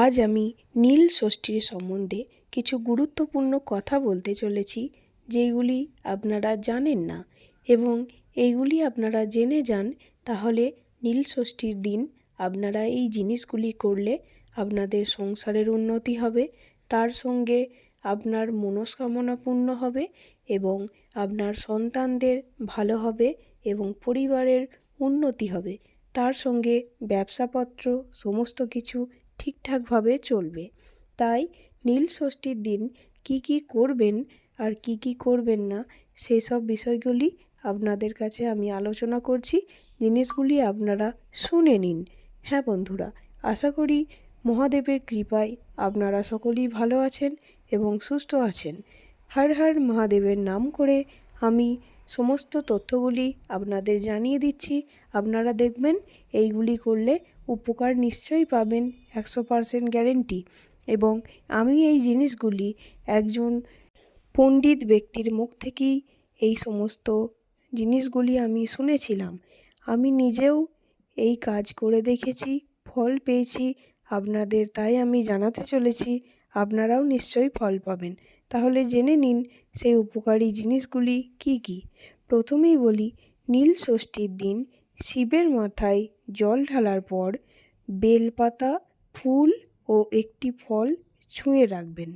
আজ আমি নীল ষষ্ঠীর সম্বন্ধে কিছু গুরুত্বপূর্ণ কথা বলতে চলেছি, যেগুলি আপনারা জানেন না, এবং এইগুলি আপনারা জেনে যান তাহলে নীল ষষ্ঠীর দিন আপনারা এই জিনিসগুলি করলে আপনাদের সংসারের উন্নতি হবে, তার সঙ্গে আপনার মনস্কামনা পূর্ণ হবে এবং আপনার সন্তানদের ভালো হবে এবং পরিবারের উন্নতি হবে। তার সঙ্গে ব্যবসাপত্র সমস্ত কিছু ঠিকঠাকভাবে চলবে। তাই নীল ষষ্ঠীর দিন কি কি করবেন আর কি কি করবেন না সেসব বিষয়গুলি আপনাদের কাছে আমি আলোচনা করছি। জিনিসগুলি আপনারা শুনে নিন। হ্যাঁ বন্ধুরা, আশা করি মহাদেবের কৃপায় আপনারা সকলেই ভালো আছেন এবং সুস্থ আছেন। হর হর মহাদেবের নাম করে আমি সমস্ত তথ্যগুলি আপনাদের জানিয়ে দিচ্ছি। আপনারা দেখবেন এইগুলি করলে উপকার নিশ্চয়ই পাবেন, 100% গ্যারেন্টি। এবং আমি এই জিনিসগুলি একজন পণ্ডিত ব্যক্তির মুখ থেকেই এই সমস্ত জিনিসগুলি আমি শুনেছিলাম। আমি নিজেও এই কাজ করে দেখেছি, ফল পেয়েছি আপনাদের, তাই আমি জানাতে চলেছি। আপনারাও নিশ্চয়ই ফল পাবেন। তাহলে জেনে নিন সেই উপকারী জিনিসগুলি কি কি। প্রথমেই বলি, নীল ষষ্ঠীর দিন শিবের মাথায় জল ঢালার পর বেলপাতা, ফুল ও একটি ফল ছুঁয়ে রাখবেন।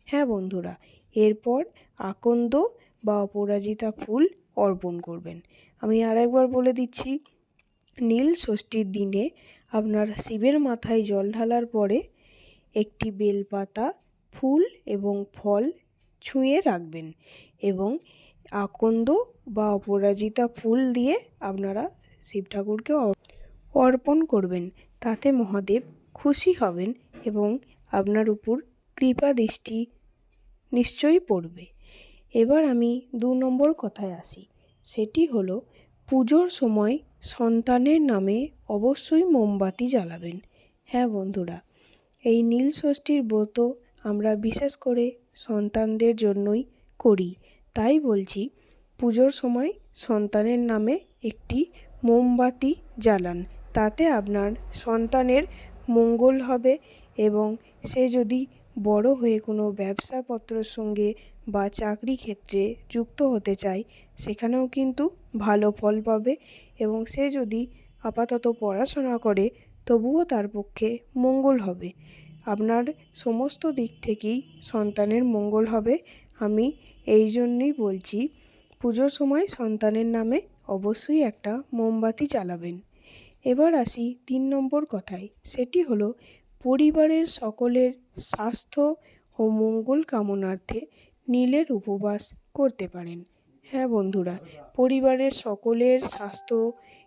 হ্যাঁ বন্ধুরা, এরপর আকন্দ বা অপরাজিতা ফুল অর্পণ করবেন। আমি আরেকবার বলে দিচ্ছি, নীল ষষ্ঠীর দিনে আপনার শিবের মাথায় জল ঢালার পরে একটি বেলপাতা, ফুল এবং ফল ছুঁয়ে রাখবেন এবং আকন্দ বা অপরাজিতা ফুল দিয়ে আপনারা শিব ঠাকুরকে অর্পণ করবেন। তাতে মহাদেব খুশি হবেন এবং আপনার উপর কৃপা দৃষ্টি নিশ্চয়ই পড়বে। এবার আমি 2 নম্বর কথায় আসি। সেটি হলো, পুজোর সময় সন্তানের নামে অবশ্যই মোমবাতি জ্বালাবেন। হ্যাঁ বন্ধুরা, এই নীল ষষ্ঠীর ব্রত আমরা বিশেষ করে সন্তানদের জন্যই করি। তাই বলছি, পুজোর সময় সন্তানের নামে একটি মোমবাতি জ্বালান। তাতে আপনার সন্তানের মঙ্গল হবে এবং সে যদি বড় হয়ে কোনো ব্যবসাপত্রের সঙ্গে বা চাকরি ক্ষেত্রে যুক্ত হতে চায়, সেখানেও কিন্তু ভালো ফল পাবে। এবং সে যদি আপাতত পড়াশোনা করে, তবুও তার পক্ষে মঙ্গল হবে। আপনার সমস্ত দিক থেকেই সন্তানের মঙ্গল হবে। আমি এই জন্যই বলছি, পুজোর সময় সন্তানের নামে অবশ্যই একটা মোমবাতি জ্বালাবেন। এবার আসি 3 নম্বর কথায়। সেটি হলো, পরিবারের সকলের স্বাস্থ্য ও মঙ্গল কামনার্থে নীলের উপবাস করতে পারেন। হ্যাঁ বন্ধুরা, পরিবারের সকলের স্বাস্থ্য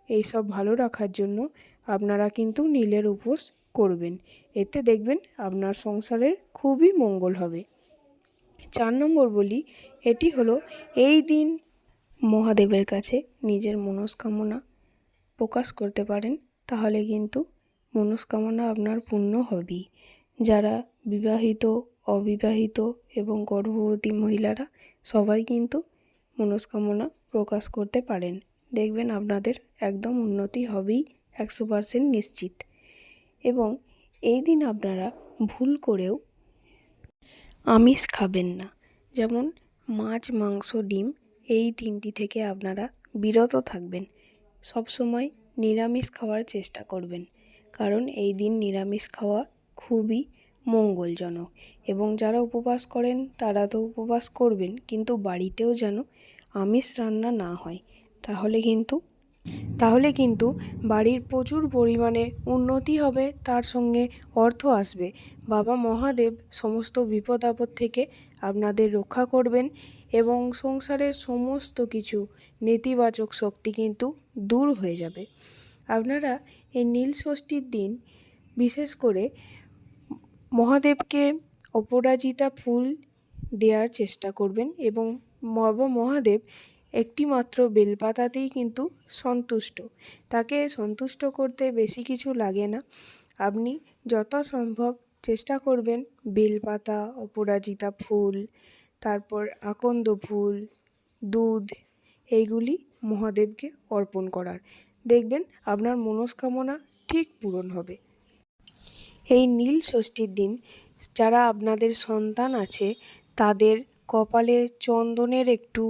এইসব ভালো রাখার জন্য আপনারা কিন্তু নীলের উপোস করবেন। এতে দেখবেন আপনার সংসারের খুবই মঙ্গল হবে। 4 নম্বর বলি, এটি হলো, এই দিন মহাদেবের কাছে নিজের মনস্কামনা প্রকাশ করতে পারেন। তাহলে কিন্তু মনস্কামনা আপনার পূর্ণ হবেই। যারা বিবাহিত, অবিবাহিত এবং গর্ভবতী মহিলারা সবাই কিন্তু মনস্কামনা প্রকাশ করতে পারেন। দেখবেন আপনাদের একদম উন্নতি হবেই, 100% নিশ্চিত। এবং এই দিন আপনারা ভুল করেও আমিষ খাবেন না। যেমন মাছ, মাংস, ডিম, এই 3টি থেকে আপনারা বিরত থাকবেন। সবসময় নিরামিষ খাওয়ার চেষ্টা করবেন, কারণ এই দিন নিরামিষ খাওয়া খুবই মঙ্গলজনক। এবং যারা উপবাস করেন তারা তো উপবাস করবেন, কিন্তু বাড়িতেও যেন আমিষ রান্না না হয়। তাহলে কিন্তু বাড়ির প্রচুর পরিমাণে উন্নতি হবে, তার সঙ্গে অর্থ আসবে। বাবা মহাদেব সমস্ত বিপদ আপদ থেকে আপনাদের রক্ষা করবেন এবং সংসারের সমস্ত কিছু নেতিবাচক শক্তি কিন্তু দূর হয়ে যাবে। আপনারা এই নীল ষষ্ঠীর দিন বিশেষ করে মহাদেবকে অপরাজিতা ফুল দেওয়ার চেষ্টা করবেন এবং বাবা মহাদেব একটি মাত্র বেলপাতাতেই কিন্তু সন্তুষ্ট। তাকে সন্তুষ্ট করতে বেশি কিছু লাগে না। আপনি যথাসম্ভব চেষ্টা করবেন বেলপাতা, অপরাজিতা ফুল, তারপর আকন্দ ফুল, দুধ, এইগুলি মহাদেবকে অর্পণ করার। দেখবেন আপনার মনস্কামনা ঠিক পূরণ হবে। এই নীল ষষ্ঠীর দিন যারা আপনাদের সন্তান আছে তাদের কপালে চন্দনের একটু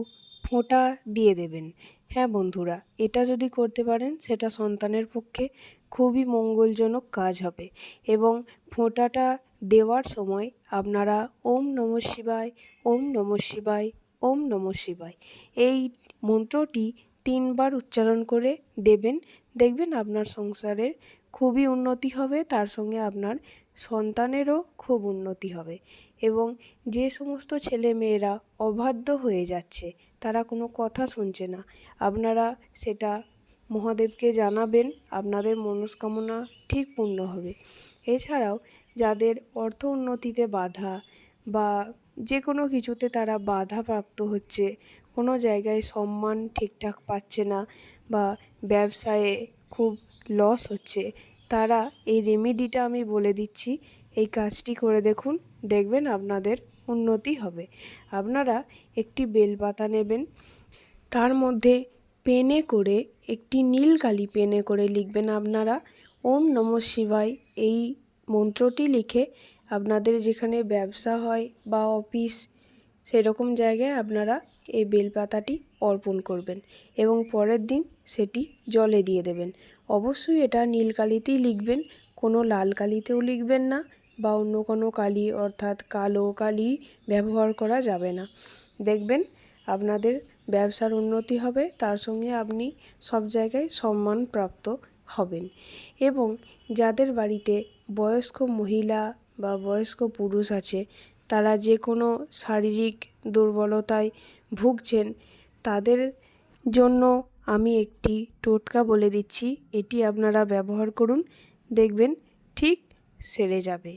ফোঁটা দিয়ে দেবেন। হ্যাঁ বন্ধুরা, এটা যদি করতে পারেন সেটা সন্তানের পক্ষে খুবই মঙ্গলজনক কাজ হবে। এবং ফোঁটাটা দেওয়ার সময় আপনারা ওম নমঃ শিবায়, ওম নমঃ শিবায়, ওম নমঃ শিবায় এই মন্ত্রটি 3 বার উচ্চারণ করে দেবেন। দেখবেন আপনার সংসারের খুবই উন্নতি হবে, তার সঙ্গে আপনার সন্তানেরও খুব উন্নতি হবে। এবং যে সমস্ত ছেলে মেয়েরা অবাধ্য হয়ে যাচ্ছে, তারা কোনো কথা শুনছে না, আপনারা সেটা মহাদেবকে জানাবেন, আপনাদের মনস্কামনা ঠিক পূর্ণ হবে। এছাড়াও যাদের অর্থ উন্নতিতে বাধা বা যে কোনো কিছুতে তারা বাধাপ্রাপ্ত হচ্ছে, কোনো জায়গায় সম্মান ঠিকঠাক পাচ্ছে না বা ব্যবসায়ে খুব লস হচ্ছে, তারা এই রেমেডিটা আমি বলে দিচ্ছি, এই কাজটি করে দেখুন, দেখবেন আপনাদের উন্নতি হবে। আপনারা একটি বেলপাতা নেবেন, তার মধ্যে পেনে করে একটি নীল কালি পেনে করে লিখবেন আপনারা ওম নমঃ শিবায়। এই মন্ত্রটি লিখে আপনাদের যেখানে ব্যবসা হয় বা অফিস সেরকম জায়গায় আপনারা এই বেলপাতাটি অর্পণ করবেন এবং পরের দিন সেটি জলে দিয়ে দেবেন। অবশ্যই এটা নীল কালিতেই লিখবেন, কোনো লাল কালিতেও লিখবেন না বা অন্য কোনো কালি অর্থাৎ কালো কালি ব্যবহার করা যাবে না। দেখবেন আপনাদের ব্যবসার উন্নতি হবে, তার সঙ্গে আপনি সব জায়গায় সম্মানপ্রাপ্ত হবেন। এবং যাদের বাড়িতে বয়স্ক মহিলা বা বয়স্ক পুরুষ আছে, তারা যে কোনো শারীরিক দুর্বলতায় ভুগছেন, তাদের জন্য আমি একটি টোটকা বলে দিচ্ছি, এটি আপনারা ব্যবহার করুন, দেখবেন ঠিক সেরে যাবে।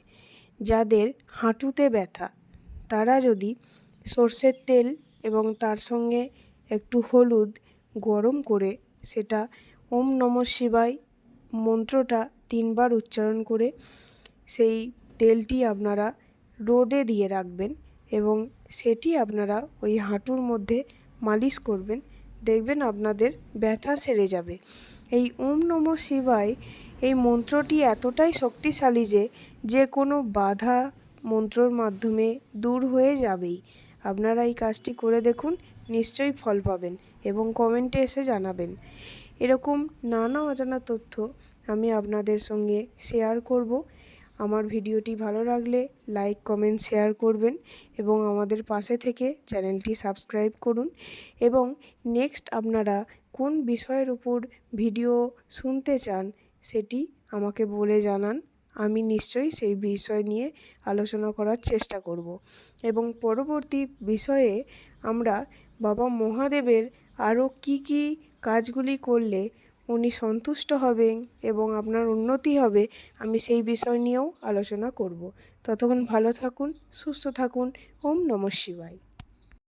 যাদের হাঁটুতে ব্যথা, তারা যদি সর্ষের তেল এবং তার সঙ্গে একটু হলুদ গরম করে সেটা ওম নমঃ শিবায় মন্ত্রটা 3 বার উচ্চারণ করে সেই তেলটি আপনারা রোদে দিয়ে রাখবেন এবং সেটি আপনারা ওই হাঁটুর মধ্যে মালিশ করবেন, দেখবেন আপনাদের ব্যথা সেরে যাবে। এই ওম নমঃ শিবায় এই মন্ত্রটি এতটাই শক্তিশালী যে কোনো বাধা মন্ত্রর মাধ্যমে দূর হয়ে যাবেই। আপনারা এই কাজটি করে দেখুন, নিশ্চয়ই ফল পাবেন এবং কমেন্টে এসে জানাবেন। এরকম নানা অজানা তথ্য আমি আপনাদের সঙ্গে শেয়ার করব। আমার ভিডিওটি ভালো লাগলে লাইক, কমেন্ট, শেয়ার করবেন এবং আমাদের পাশে থেকে চ্যানেলটি সাবস্ক্রাইব করুন। এবং নেক্সট আপনারা কোন বিষয়ের উপর ভিডিও শুনতে চান সেটি আমাকে বলে জানান, আমি নিশ্চয়ই সেই বিষয় নিয়ে আলোচনা করার চেষ্টা করব। এবং পরবর্তী বিষয়ে আমরা বাবা মহাদেবের আরও কি কি কাজগুলি করলে উনি সন্তুষ্ট হবেন এবং আপনার উন্নতি হবে, আমি সেই বিষয় নিয়েও আলোচনা করব। ততক্ষণ ভালো থাকুন, সুস্থ থাকুন। ওম নমঃ শিবায়।